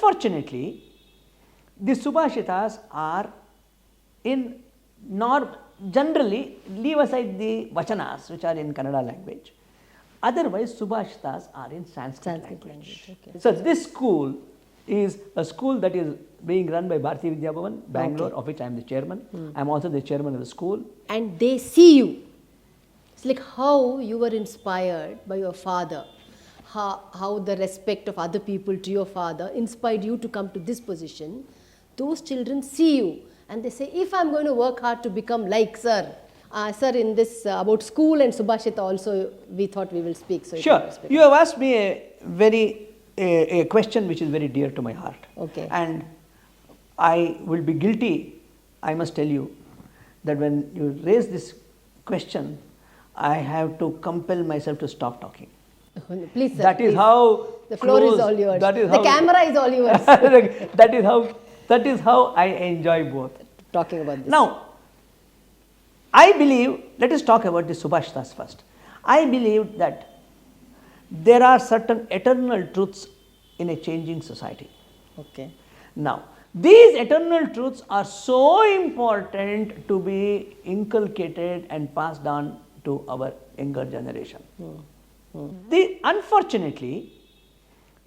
unfortunately, the subhashitas are in generally, leave aside the vachanas which are in Kannada language. Otherwise, subhashitas are in Sanskrit language. Okay. So this school is a school that is being run by Bharati Vidya Bhavan, Bangalore, of which I am the chairman. I am also the chairman of the school. And they see you. It's like how you were inspired by your father, how the respect of other people to your father inspired you to come to this position. Those children see you and they say, if I am going to work hard to become like sir, sir, in this about school and Subhashita also we thought we will speak. So sure, you have asked me a question which is very dear to my heart. Okay. And I will be guilty, I must tell you, that when you raise this question, I have to compel myself to stop talking. Please, sir. That is please. how the floor is all yours. The camera is all yours. that is how I enjoy both. Talking about this. Now, I believe, let us talk about the subhashitas first. I believe that there are certain eternal truths in a changing society. Okay. Now, these eternal truths are so important to be inculcated and passed on to our younger generation. Unfortunately,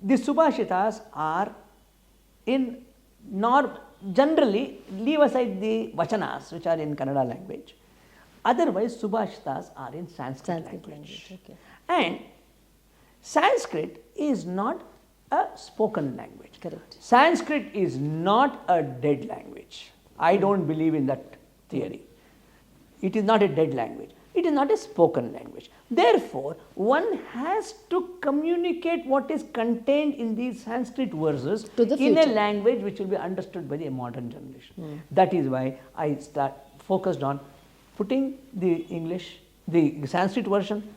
the subhashitas are in generally, leave aside the vachanas which are in Kannada language. Otherwise, subhashitas are in Sanskrit language. Okay. And Sanskrit is not a spoken language. Correct. Sanskrit is not a dead language. I don't believe in that theory. It is not a dead language. It is not a spoken language. Therefore, one has to communicate what is contained in these Sanskrit verses in a language which will be understood by the modern generation. That is why I focused on putting the Sanskrit version,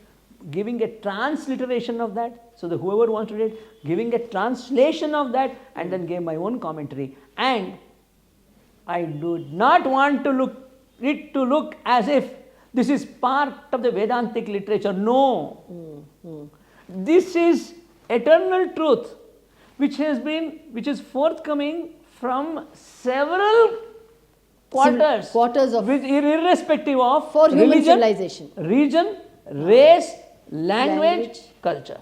giving a transliteration of that, so that whoever wants to read, giving a translation of that, and then gave my own commentary. And I do not want it to look as if this is part of the Vedantic literature. No. This is eternal truth which is forthcoming from several quarters of irrespective of for human religion, civilization, region, race, language, culture.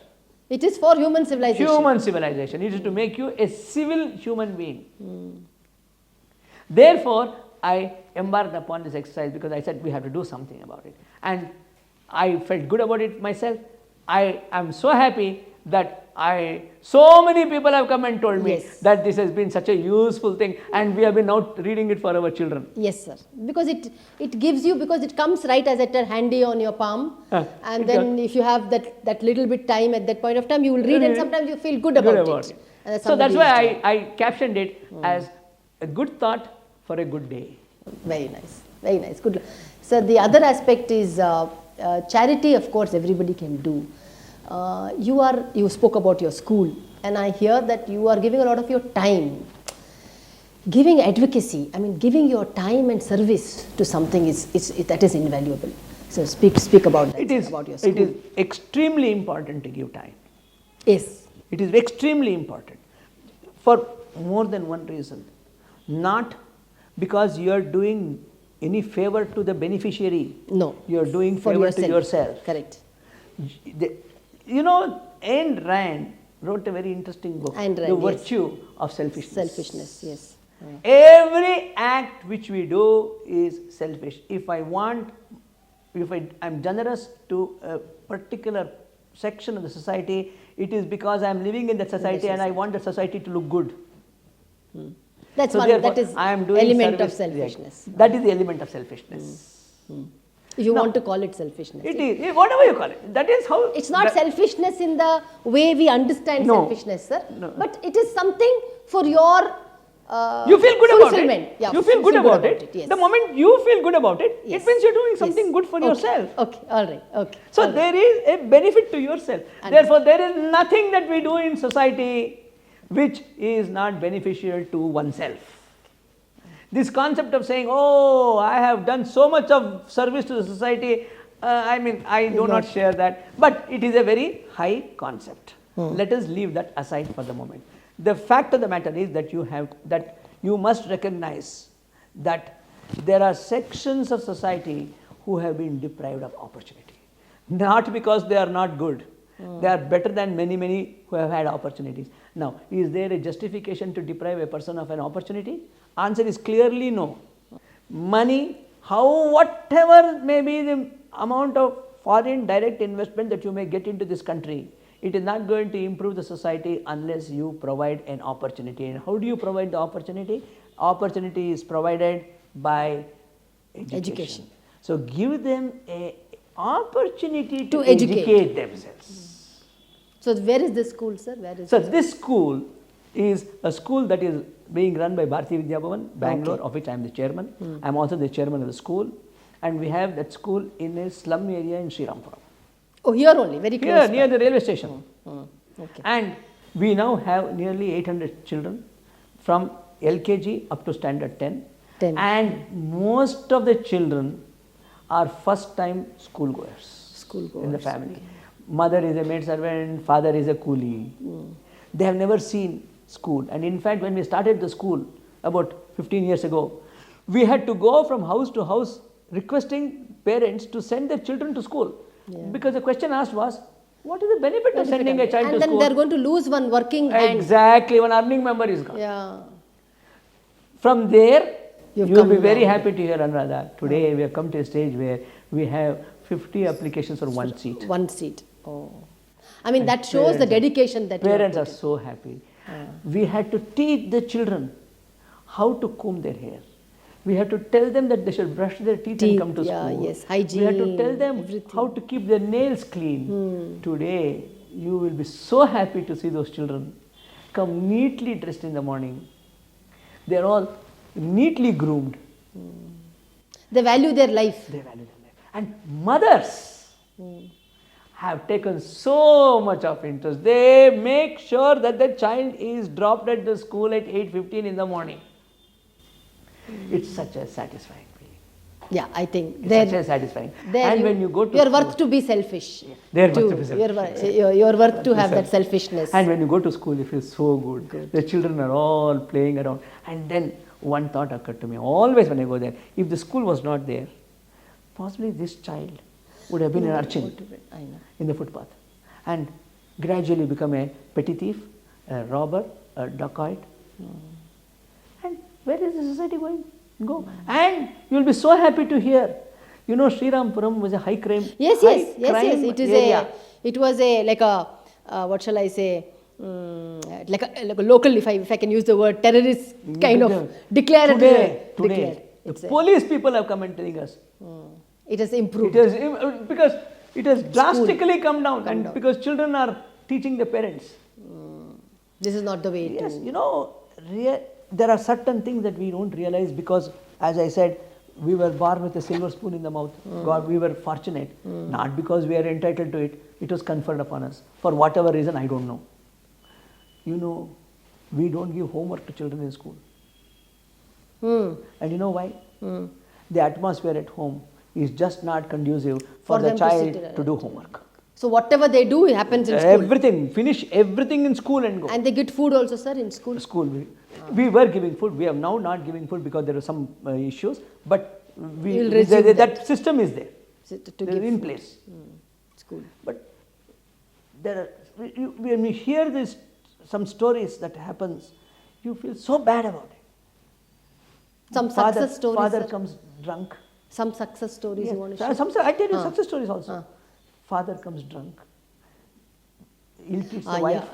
It is for human civilization. Human civilization. It is to make you a civil human being. Therefore, I embarked upon this exercise because I said we have to do something about it. And I felt good about it myself. I am so happy that so many people have come and told me that this has been such a useful thing, and we have been now reading it for our children. Yes, sir. Because it gives you, because it comes right as a handy on your palm, and then if you have that little bit time at that point of time, you will read and sometimes you feel good about it. So that's why I captioned it as a good thought for a good day. Very nice. Very nice. Good. So the other aspect is charity, of course, everybody can do. You spoke about your school, and I hear that you are giving a lot of your time. Giving advocacy, I mean, giving your time and service to something that is invaluable. So speak about that. About your school. It is extremely important to give time. Yes. It is extremely important for more than one reason. Not because you are doing any favor to the beneficiary. No. You are doing favor to yourself. Correct. Ayn Rand wrote a very interesting book, The Virtue of Selfishness. Selfishness, yes. Every act which we do is selfish. If I am generous to a particular section of the society, it is because I am living in that society and I want the society to look good. That is element of selfishness. That is the element of selfishness. If you want to call it selfishness. It is, whatever you call it. That is how. It's not selfishness in the way we understand selfishness, sir. No. But it is something for your you feel good about it. Yeah, you feel good about it. Yes. The moment you feel good about it, it means you're doing something good for yourself. Okay, all right. Okay. So there is a benefit to yourself. Therefore, there is nothing that we do in society which is not beneficial to oneself. This concept of saying, oh, I have done so much of service to the society, I do not share that. But it is a very high concept. Let us leave that aside for the moment. The fact of the matter is that you must recognize that there are sections of society who have been deprived of opportunity. Not because they are not good. They are better than many who have had opportunities. Now, is there a justification to deprive a person of an opportunity? Answer is clearly no. Money, whatever may be the amount of foreign direct investment that you may get into this country, it is not going to improve the society unless you provide an opportunity. And how do you provide the opportunity? Opportunity is provided by education. So give them an opportunity to educate themselves. So where is this school, sir? Where is So this school is a school that is being run by Bharati Vidya Bhavan, Bangalore, of which I am the chairman. I am also the chairman of the school, and we have that school in a slum area in Srirampuram. Oh, here only, very close. Here, near the railway station. Okay. And we now have nearly 800 children from LKG up to standard 10. And most of the children are first time schoolgoers in the family. Mother is a maid servant, father is a coolie. They have never seen school. And in fact, when we started the school about 15 years ago, we had to go from house to house requesting parents to send their children to school. Because the question asked was, what is the benefit of sending a child to school? And then they are going to lose one working hand. Exactly, one earning member is gone. Yeah. From there, you will be very happy to hear, Anuradha. Today we have come to a stage where we have 50 applications for one seat. One seat. Oh. I mean, that shows the dedication that parents are so happy. We had to teach the children how to comb their hair. We had to tell them that they should brush their teeth and come to school. Yes, hygiene. We had to tell them how to keep their nails clean. Today, you will be so happy to see those children come neatly dressed in the morning. They are all neatly groomed. They value their life. They value their life. And mothers have taken so much of interest. They make sure that the child is dropped at the school at 8:15 in the morning. It's such a satisfying feeling. Yeah, I think it's such a satisfying. And when you go to you're worth to be selfish. They're worth to be selfish. You're worth to have that selfishness. And when you go to school, you feel so good. The children are all playing around. And then one thought occurred to me always when I go there. If the school was not there, possibly this child would have been an urchin in the footpath and gradually become a petty thief, a robber, a dacoit. And where is the society going? Go. And you will be so happy to hear. You know, Srirampuram was a high crime. Yes. It was like a what shall I say? Like a local, if I can use the word, terrorist kind of declared. Today, the police people have come and telling us. It has improved. Because it has drastically come down, because children are teaching the parents. This is not the way. Yes, you know, there are certain things that we don't realize because, as I said, we were born with a silver spoon in the mouth. God, we were fortunate, not because we are entitled to it. It was conferred upon us for whatever reason, I don't know. You know, we don't give homework to children in school. And you know why? The atmosphere at home is just not conducive for the child to do homework. So whatever they do, it happens in school. Everything, finish everything in school and go. And they get food also, sir, in school? School. We were giving food. We are now not giving food because there are some issues. But that system is there. They're in place. School. But there are, when we hear this, some stories that happens, you feel so bad about it. Some success stories. Father comes drunk. Some success stories you want to share? I tell you success stories also. Father comes drunk. Ill treats the wife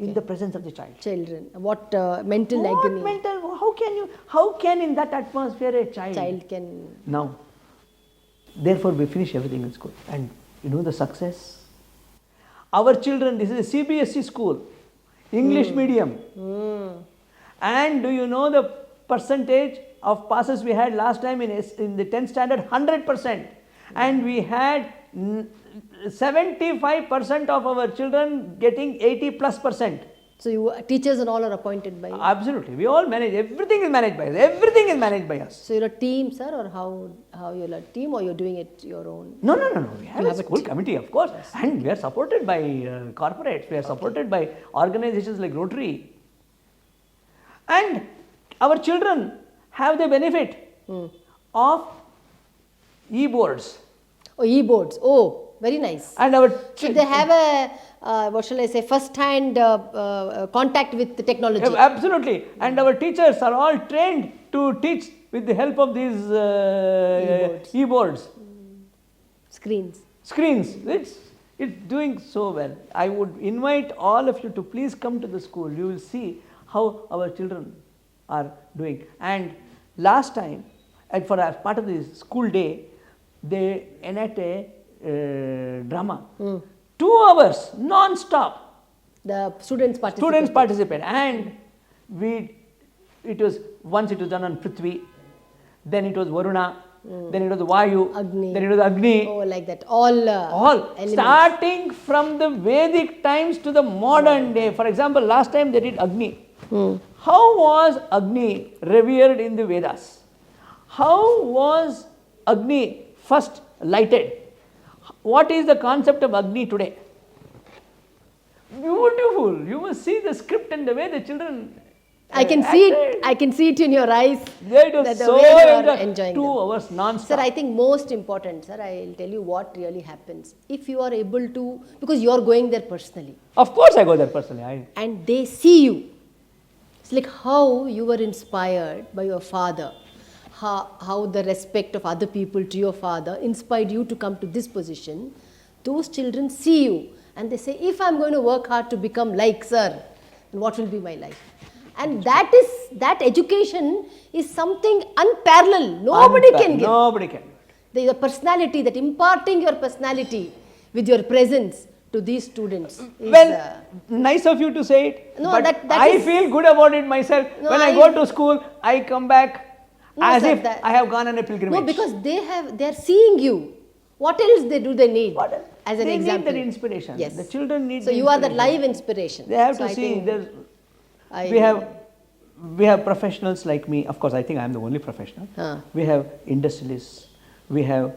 in the presence of the child. Children. What mental agony. How can in that atmosphere a child can... Now, therefore we finish everything in school. And you know the success? Our children, this is a CBSE school, English medium. And do you know the percentage of passes we had last time in the 10th standard? 100%. And we had 75% of our children getting 80+%. So teachers and all are appointed by you? Absolutely. We all manage. Everything is managed by us. Everything is managed by us. So you're a team, sir, or how you're a team, or you're doing it your own? No. We have a school committee, of course. And we are supported by corporates. We are supported by organizations like Rotary. And our children have the benefit of e-boards. Oh, e-boards. Oh, very nice. And our So they have a, what shall I say, first-hand contact with the technology. absolutely. And our teachers are all trained to teach with the help of these e-boards. Screens. Screens. It's doing so well. I would invite all of you to please come to the school. You will see how our children are doing. And last time, and for as part of the school day, they enact a drama. 2 hours non-stop. The students participate. Students participate, and it was done on Prithvi, then it was Varuna, then it was Vayu, Agni. then it was Agni. Oh, like that. All elements. Starting from the Vedic times to the modern day. For example, last time they did Agni. How was Agni revered in the Vedas? How was Agni first lighted? What is the concept of Agni today? Beautiful. You must see the script and the way the children I can see it. I can see it in your eyes. They do that the so way you are enjoying 2 them. hours non-stop. Sir, I think most important, sir, I'll tell you what really happens. If you are able to, because you are going there personally. Of course I go there personally. And they see you. It's like how you were inspired by your father. How the respect of other people to your father inspired you to come to this position. Those children see you and they say, if I'm going to work hard to become like sir, then what will be my life? And that education is something unparalleled. Nobody can give. Nobody can. The personality, that imparting your personality with your presence to these students. Is, nice of you to say it. No, but that I is, feel good about it myself. No, when I go to school, I come back as sir, if I have gone on a pilgrimage. No, because they are seeing you. What else they need? What else? As an they example. need that inspiration. Yes. The children need. So you are that live inspiration. They have so to I see. think We have professionals like me. Of course, I think I am the only professional. We have industrialists. We have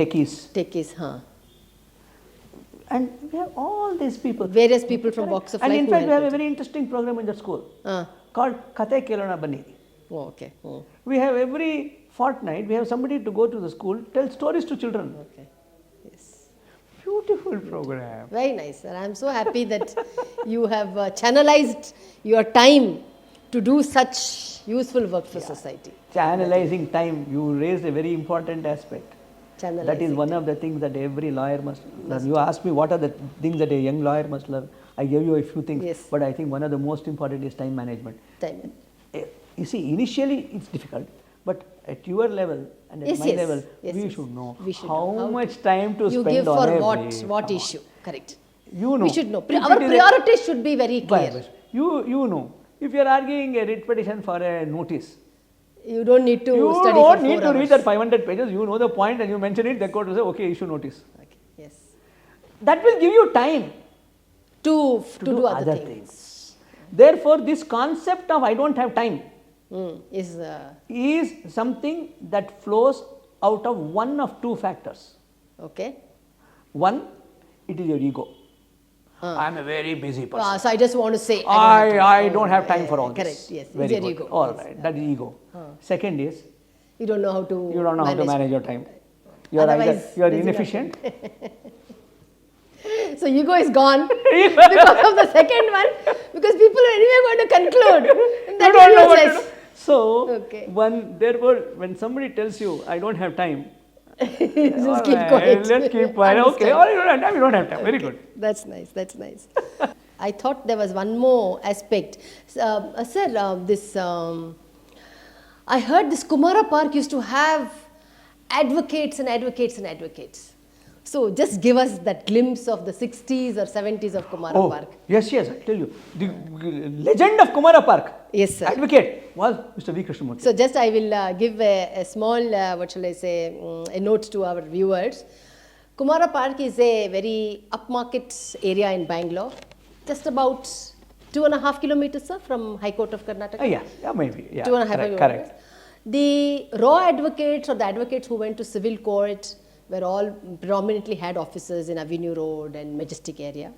techies. And we have all these people. Various people from walks of life. And in fact, we have a very interesting program in the school called Kathe Kelana Bani. Oh, okay. We have every fortnight, we have somebody to go to the school, tell stories to children. Okay. Yes. Beautiful program. Very nice, sir. I am so happy that you have channelized your time to do such useful work for society. Channelizing time, you raised a very important aspect. Channelizing. That is one of the things that every lawyer must learn. You asked me what are the things that a young lawyer must learn. I gave you a few things, yes. But I think one of the most important is time management. Time. You see, initially it's difficult, but at your level and at my level, we should know how much time to you spend give on for what issue. Correct. You know. We should know. Our priorities should be very clear. You know. If you are arguing a writ petition for a notice, you don't need to you study don't for 4 need to hours. read that 500 pages. You know the point and you mention it, the court will say, okay, issue notice. Okay. Yes. That will give you time to do other things. Therefore, this concept of I don't have time is something that flows out of one of 2 factors. Okay. One, it is your ego. I am a very busy person. So I just want to say I don't have time for all this. Correct. Yes. Very it's your good. ego. All right. That is ego. Second is you don't know how to manage your time. You are inefficient. So ego is gone because of the second one, because people are anyway going to conclude that you are useless. So, therefore, when somebody tells you, I don't have time, just keep quiet. Let's keep quiet. Okay, all you don't have time, you don't have time. Very good. That's nice. That's nice. I thought there was one more aspect. Sir, I heard this Kumara Park used to have advocates and advocates and advocates. So just give us that glimpse of the 60s or 70s of Kumara Park. Yes, I tell you. The legend of Kumara Park, yes, sir. advocate, was Mr. V. Krishnamurthy. So just I will give a small, a note to our viewers. Kumara Park is a very upmarket area in Bangalore, just about 2.5 kilometers, sir, from High Court of Karnataka. Yeah, maybe. Yeah, 2.5 kilometers. Correct. The raw advocates or the advocates who went to civil court were all predominantly had offices in Avenue Road and Majestic area.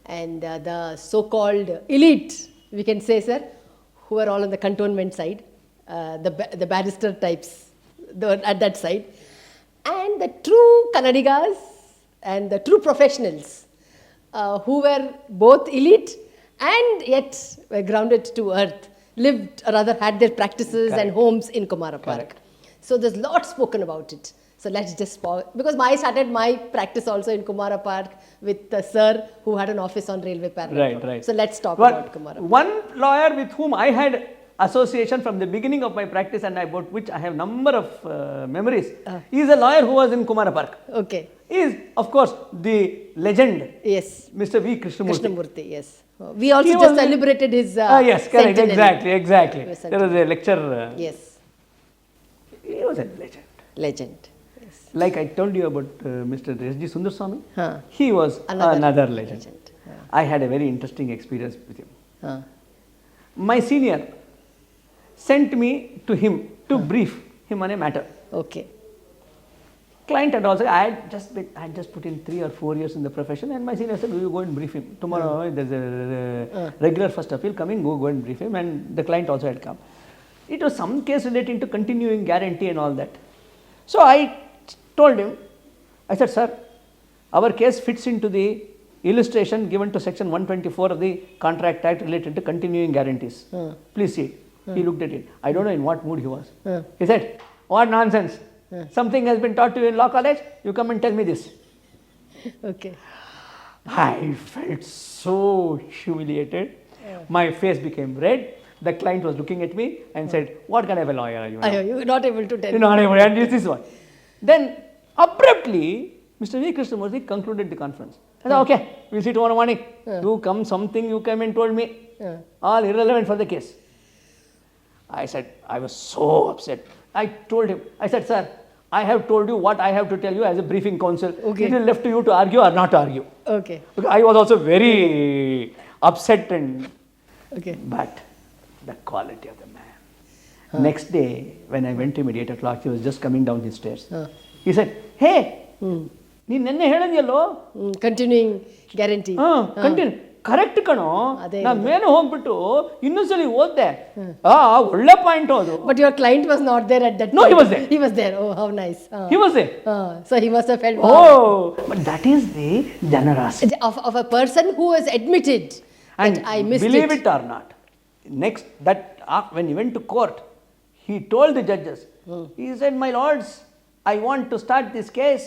And the so-called elite we can say, sir, who are all on the cantonment side, the barrister types at that side, and the true Kannadigas and the true professionals who were both elite and yet were grounded to earth, lived or rather had their practices and homes in Kumara Park. So there's lots spoken about it. So let's just pause, because I started my practice also in Kumara Park with a sir who had an office on Railway Parallel. Right. So let's talk about Kumara Park. One lawyer with whom I had association from the beginning of my practice and about which I have number of memories, he is a lawyer who was in Kumara Park. Okay. He is, of course, the legend. Yes. Mr. V. Krishnamurthy, yes. We also just celebrated his yes, correct, centenary. exactly. There was a lecture. Yes. He was a legend. Legend. Yes. Like I told you about Mr. S.G. Sundarswamy, Huh. he was another legend. Huh. I had a very interesting experience with him. Huh. My senior sent me to him to brief him on a matter. Okay. Client and also, I had just put in 3 or 4 years in the profession, and my senior said, you go and brief him. Tomorrow there's a regular first appeal coming, go and brief him, and the client also had come. It was some case relating to continuing guarantee and all that. So I told him, I said, sir, our case fits into the illustration given to section 124 of the Contract Act related to continuing guarantees. Please see it. He looked at it. I don't know in what mood he was. He said, what nonsense. Something has been taught to you in law college, you come and tell me this. Okay. I felt so humiliated. My face became red. The client was looking at me and said, what kind of a lawyer are you? You were not able to tell. You're not able, and this is what. Then abruptly, Mr. V. Krishnamurthy concluded the conference. I said, okay, we'll see tomorrow morning. You came and told me. All irrelevant for the case. I said, I was so upset. I told him, I said, sir, I have told you what I have to tell you as a briefing counsel. Okay. It is left to you to argue or not argue. Okay. Because I was also very upset and. Okay. But the quality of the man. Next day, when I went to him at 8 o'clock, he was just coming down the stairs. He said, hey, ನೀನು ನೆನ್ನೆ ಹೇಳಿದ್ಯಲ್ಲೋ continuing guarantee continue correct ಕಣೋ ಅದೇ ನಾನು ಮೇಲೆ ಹೋಗ್ಬಿಟ್ಟು ಇನ್ನೊಂದ್ಸಲಿ ಓದ್ದೆ ಒಳ್ಳೆ point ಅದು but your client was not there at that No, he was there. He was there. Oh, how nice. He was there. So he must have felt But that is the generosity of a person who has admitted and that I missed believe it or not, next that when he went to court, he told the judges, he said, my lords, I want to start this case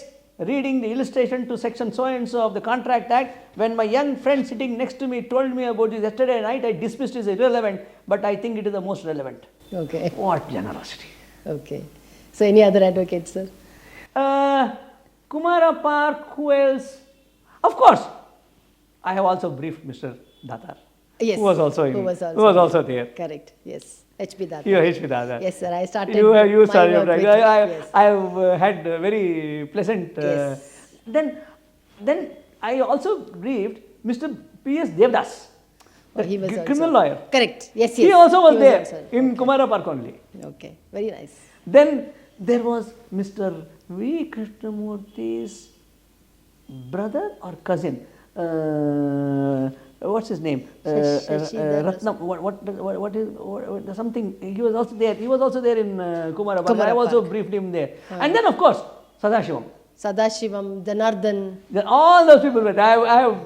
reading the illustration to section so and so of the Contract Act. When my young friend sitting next to me told me about this yesterday night, I dismissed it as irrelevant, but I think it is the most relevant. Okay. What generosity. Okay. So any other advocates, sir? Kumara Park, who else? Of course, I have also briefed Mr. Datar. Yes. Who was also there. Correct. Yes. H.P. Datar. You H.P. Datar. Yes, sir. I started. You started. my work with Yes. I have had very pleasant. Yes. Then I also briefed Mr. P.S. Devdas, the he was criminal also lawyer. Correct. Yes. He also was there also. in Kumara Park only. Okay. Very nice. Then there was Mr. V. Krishnamurthy's brother or cousin. What's his name? Ratnam. What is something? He was also there. He was also there in Kumara Park. I also briefed him there. And then, of course, Sadashivam. Sadashivam, Janardhan. All those people were there. I have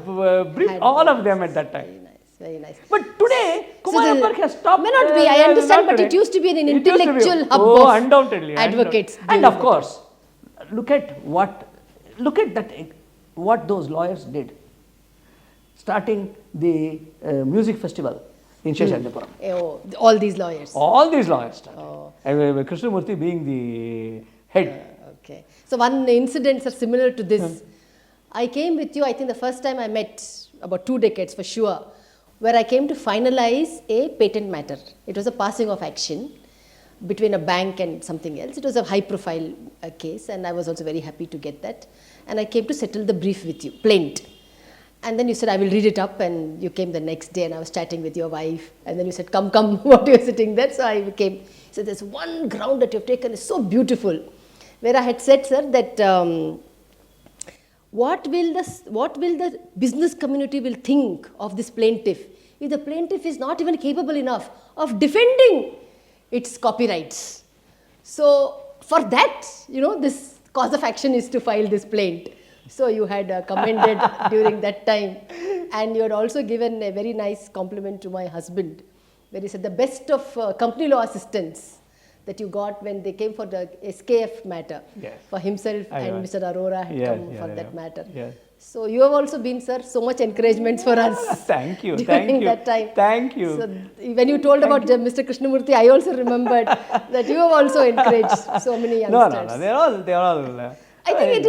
briefed all of them at that time. Very nice. Very nice. But today, Kumara Park has stopped. May not be. I understand, but it used to be an intellectual hub of undoubtedly, advocates. And of course, look at what those lawyers did. Starting the music festival in Sheshandapuram. All these lawyers. All these lawyers started. Krishnamurthy being the head. Okay. So one incident is similar to this. I came with you, I think the first time I met, about 2 decades for sure, where I came to finalize a patent matter. It was a passing of action between a bank and something else. It was a high profile case, and I was also very happy to get that. And I came to settle the brief with you, plaint. And then you said, I will read it up, and you came the next day, and I was chatting with your wife, and then you said, come, what you are sitting there. So I came. So there's one ground that you have taken is so beautiful, where I had said, sir, that what will the business community will think of this plaintiff if the plaintiff is not even capable enough of defending its copyrights. So for that, this cause of action is to file this plaint. So you had commended during that time, and you had also given a very nice compliment to my husband, where he said the best of company law assistants that you got when they came for the SKF matter. Yes. For himself and Mr. Arora had come for that matter. Yes. So you have also been, sir, so much encouragement for us. Thank you. During Thank you. that time. Thank you. So when you told about Mr. Krishnamurthy, I also remembered that you have also encouraged so many youngsters. No. They're all. I think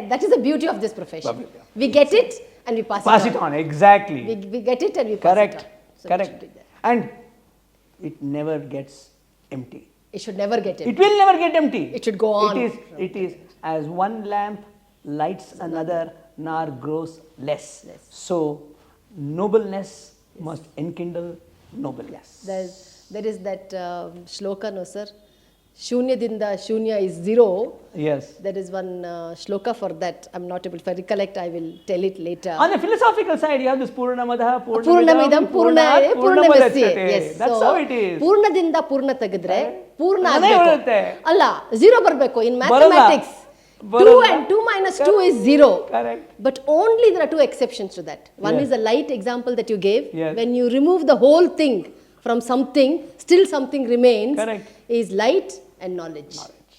that is the beauty of this profession. We get it and we pass it on. Exactly. We get it and we pass it on. So Correct. And it never gets empty. It should never get empty. It will never get empty. It should go on. It is as one lamp lights another, nor grows less. So nobleness must enkindle nobleness. There is that shloka, no sir? Shunyadinda shunya is zero. Yes. There is one shloka for that. I'm not able, if I recollect, I will tell it later. On the philosophical side, you have this Purnamadaha, Purnamidam, Purnamidam, yes. That's how it is. Purnadinda Purna tagidre, Purna agbeku. Allah, zero barbeko. In mathematics, 2 and 2 minus 2 is 0. Correct. But only there are two exceptions to that. One is the light example that you gave. Yes. When you remove the whole thing from something, still something remains. Correct. Is light and knowledge.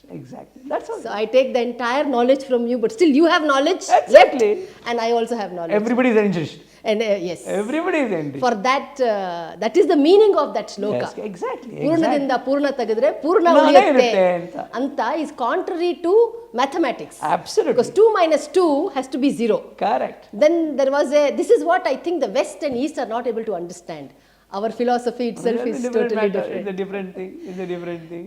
Exactly. That's all. So I take the entire knowledge from you, but still you have knowledge. Exactly. Left, and I also have knowledge. Everybody is enriched. And yes. Everybody is enriched. For that, that is the meaning of that shloka. Yes, exactly. Purnadinda Purna tagidre, Purna uliyatte. Anta is contrary to mathematics. Absolutely. Because 2 minus 2 has to be 0. Correct. Then there was this is what I think the West and East are not able to understand. Our philosophy itself is totally different. It's a different thing.